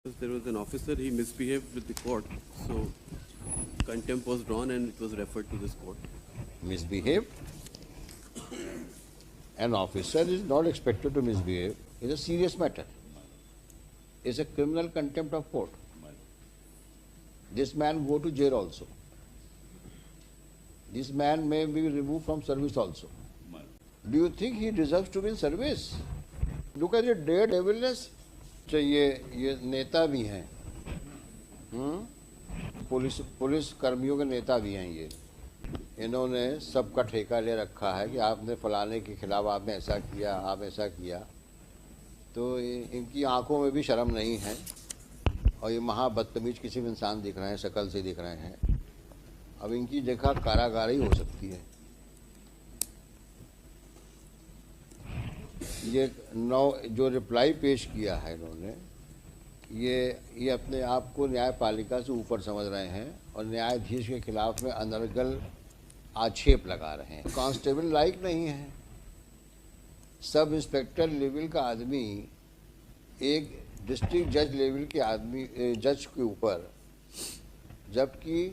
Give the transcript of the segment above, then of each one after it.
There was an officer, he misbehaved with the court, so contempt was drawn and it was referred to this court. Misbehaved? An officer is not expected to misbehave. It's a serious matter. It's a criminal contempt of court. This man go to jail also. This man may be removed from service also. Do you think he deserves to be in service? Look at the daredevilness. ये नेता भी हैं, police कर्मियों के नेता भी हैं ये। इन्होंने सबका ठेका ले रखा है कि आपने फलाने के खिलाफ आपने ऐसा किया, आप ऐसा किया। तो इनकी आंखों में भी शर्म नहीं है और ये महा बदतमीज किसी भी इंसान दिख रहे हैं, शक्ल से दिख रहे हैं। अब इनकी जगह कारागार ही हो सकती है। ये जो रिप्लाई पेश किया है इन्होंने, ये अपने आप को न्यायपालिका से ऊपर समझ रहे हैं और न्यायाधीश के खिलाफ में अनर्गल आक्षेप लगा रहे हैं। कांस्टेबल लायक नहीं है। सब इंस्पेक्टर लेवल का आदमी एक डिस्ट्रिक्ट जज लेवल के आदमी जज के ऊपर, जबकि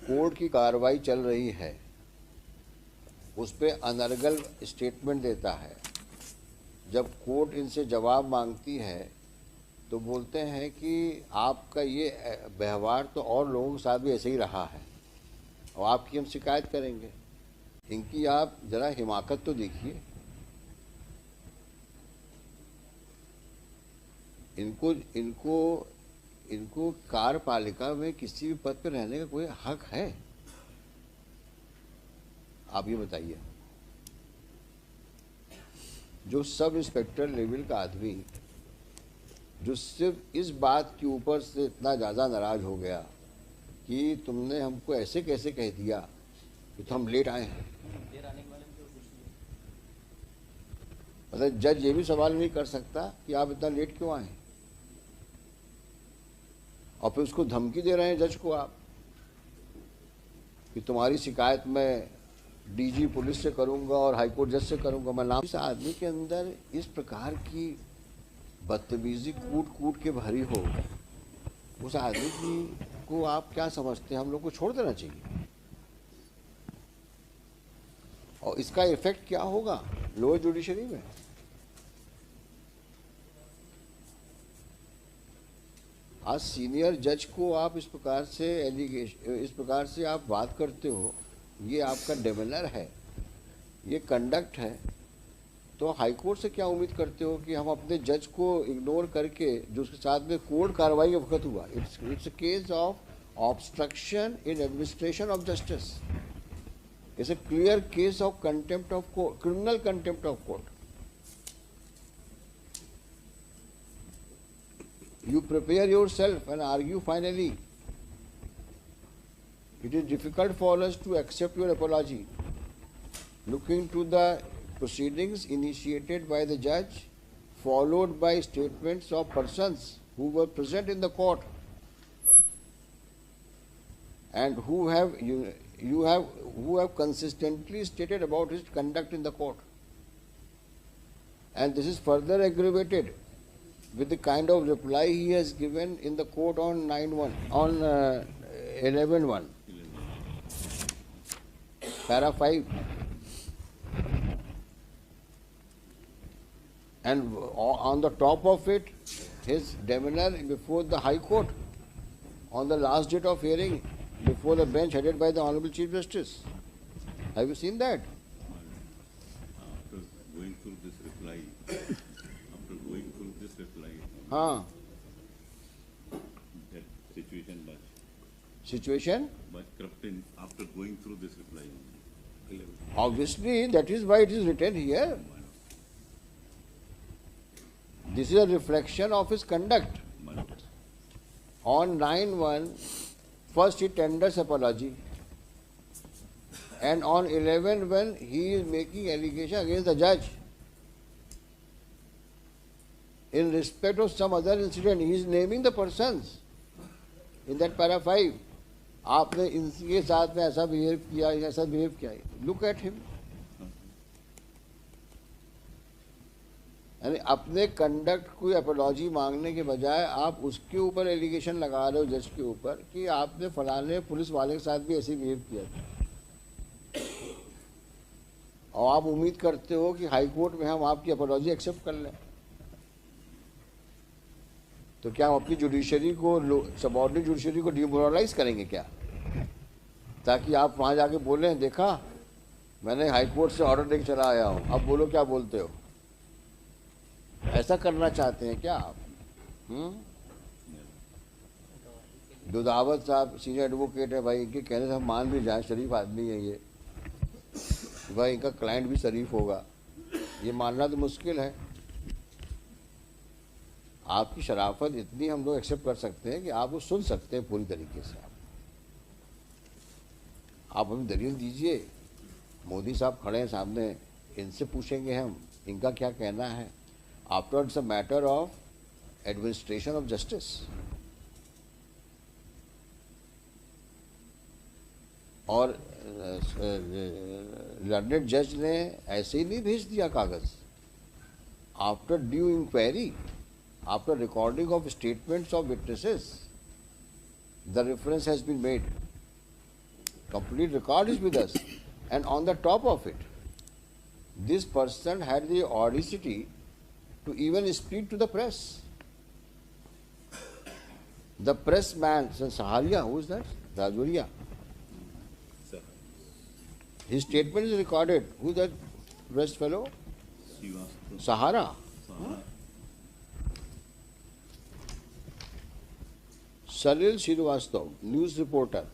कोर्ट की कार्रवाई चल रही है, उस पर अनर्गल स्टेटमेंट देता है। जब कोर्ट इनसे जवाब मांगती है तो बोलते हैं कि आपका ये व्यवहार तो और लोगों के साथ भी ऐसे ही रहा है और आपकी हम शिकायत करेंगे। इनकी आप ज़रा हिमाकत तो देखिए। इनको कार्यपालिका में किसी भी पद पर रहने का कोई हक है? आप ये बताइए। जो सब इंस्पेक्टर लेवल का आदमी जो सिर्फ इस बात के ऊपर से इतना ज़्यादा नाराज़ हो गया कि तुमने हमको ऐसे कैसे कह दिया कि तो हम लेट आए हैं। मतलब जज ये भी सवाल नहीं कर सकता कि आप इतना लेट क्यों आए, और फिर उसको धमकी दे रहे हैं जज को आप कि तुम्हारी शिकायत मैं डीजी पुलिस से करूंगा और हाईकोर्ट जज से करूंगा। मैं नाम इस आदमी के अंदर इस प्रकार की बदतमीजी कूट के भरी हो, उस आदमी को आप क्या समझते हैं? हम लोग को छोड़ देना चाहिए। और इसका इफेक्ट क्या होगा लोअर जुडिशरी में? आज सीनियर जज को आप इस प्रकार से आप बात करते हो, ये आपका डेमेनर है, ये कंडक्ट है। तो हाईकोर्ट से क्या उम्मीद करते हो कि हम अपने जज को इग्नोर करके, जो उसके साथ में कोर्ट कार्रवाई के वक्त हुआ, it's a case of obstruction in administration of justice, it's a clear case of contempt of court, criminal contempt of court. You prepare yourself and argue finally. It is difficult for us to accept your apology. Looking to the proceedings initiated by the judge, followed by statements of persons who were present in the court and who have consistently stated about his conduct in the court. And this is further aggravated with the kind of reply he has given in the court on 11.1, para 5. And on the top of it, his demeanor before the High Court on the last date of hearing before the bench headed by the Honorable Chief Justice. Have you seen that? After going through this reply, हाँ, that situation was corrupted after going through this reply. Obviously, that is why it is written here. This is a reflection of his conduct. On 9/1, first he tenders apology, and on 11/1 he is making allegation against the judge. In respect of some other incident, he is naming the persons in that para 5. आपने इनके साथ में ऐसा behave किया, ऐसा behave किया. Look at him. यानी अपने कंडक्ट को अपॉलॉजी मांगने के बजाय आप उसके ऊपर एलिगेशन लगा रहे हो जज के ऊपर कि आपने फलाने पुलिस वाले के साथ भी ऐसे ही बिहेव किया था, और आप उम्मीद करते हो कि हाई कोर्ट में हम आपकी अपॉलॉजी एक्सेप्ट कर लें। तो क्या हम अपनी जुडिशरी को, सबऑर्डिनेट जुडिशरी को डिमोरलाइज करेंगे क्या, ताकि आप वहाँ जाके बोलें देखा मैंने हाई कोर्ट से ऑर्डर लेके चला आया हूँ, अब बोलो क्या बोलते हो। ऐसा करना चाहते हैं क्या आप? दुधावत साहब सीनियर एडवोकेट है भाई, इनके कहने से हम मान भी जाएं, शरीफ आदमी है ये भाई, इनका क्लाइंट भी शरीफ होगा, ये मानना तो मुश्किल है। आपकी शराफत इतनी हम लोग एक्सेप्ट कर सकते हैं कि आप वो सुन सकते हैं पूरी तरीके से। आप हमें दलील दीजिए, मोदी साहब खड़े हैं सामने, इनसे पूछेंगे हम इनका क्या कहना है। After it's a matter of administration of justice. और लर्नेड जज ने ऐसे ही नहीं भेज दिया कागज। After due inquiry, after recording of statements of witnesses, the reference has been made, complete record is with us, and on the top of it this person had the audacity to even speak to the press. The press man, Saharia, who is that? Rajoria. His statement is recorded. Who is that press fellow? Sahara. Salil Srivastava, news reporter.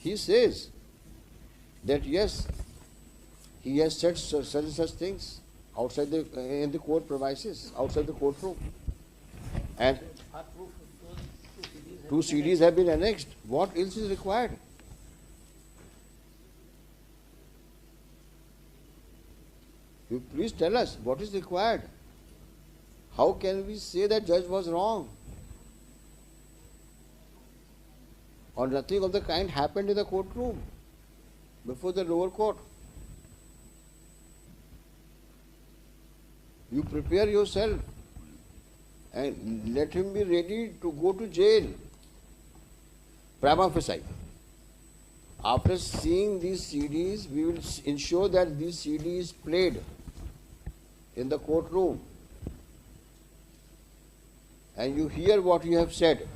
He says that yes, he has said such things outside in the court premises, outside the courtroom, and 2 CDs have been annexed. What else is required? You please tell us what is required. How can we say that judge was wrong? Or nothing of the kind happened in the courtroom before the lower court. You prepare yourself and let him be ready to go to jail. Prima facie. After seeing these CDs, we will ensure that these CDs played in the courtroom. And you hear what you have said.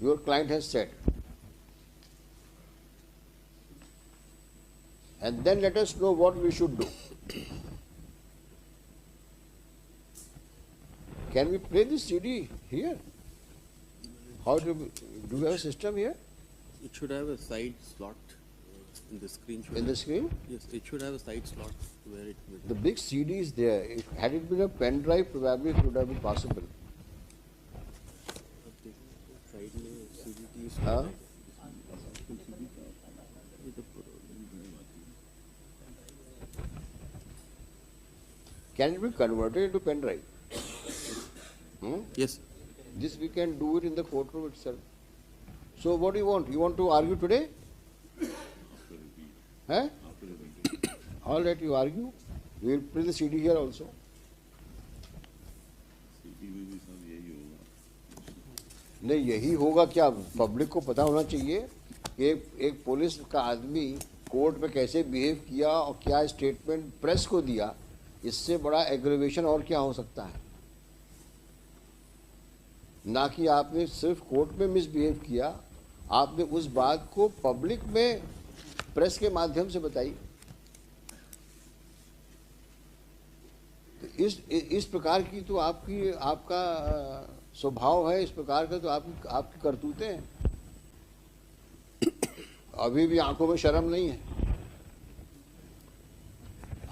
Your client has said. And then let us know what we should do. Can we play this CD here? How do we have a system here? It should have a side slot in the screen. In the screen? Yes, it should have a side slot where it will. The big CD is there. Had it been a pen drive, probably it would have been possible. Side में CDT is Huh? Can it be converted into pen drive? Yes. This we can do it in the courtroom itself. So what do you want? You want to argue today? Huh? All right, you argue. We will play the CD here also. नहीं यही होगा क्या? Public को पता होना चाहिए कि एक पुलिस का आदमी कोर्ट में कैसे बिहेव किया और क्या स्टेटमेंट प्रेस को दिया। इससे बड़ा एग्रीवेशन और क्या हो सकता है? ना कि आपने सिर्फ कोर्ट में मिसबिहेव किया, आपने उस बात को पब्लिक में प्रेस के माध्यम से बताई। तो इस प्रकार की तो आपका स्वभाव है, इस प्रकार का तो आपकी करतूतें हैं। अभी भी आंखों में शर्म नहीं है,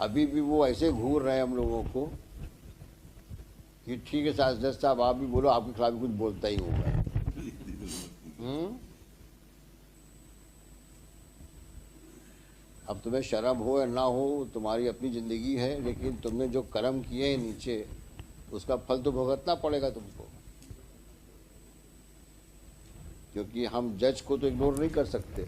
अभी भी वो ऐसे घूर रहे हैं हम लोगों को कि ठीक है जज साहब आप भी बोलो, आपके खिलाफ भी कुछ बोलता ही होगा। अब तुम्हें शर्म हो या ना हो, तुम्हारी अपनी जिंदगी है, लेकिन तुमने जो कर्म किए हैं नीचे, उसका फल तो भुगतना पड़ेगा तुमको। क्योंकि हम जज को तो इग्नोर नहीं कर सकते।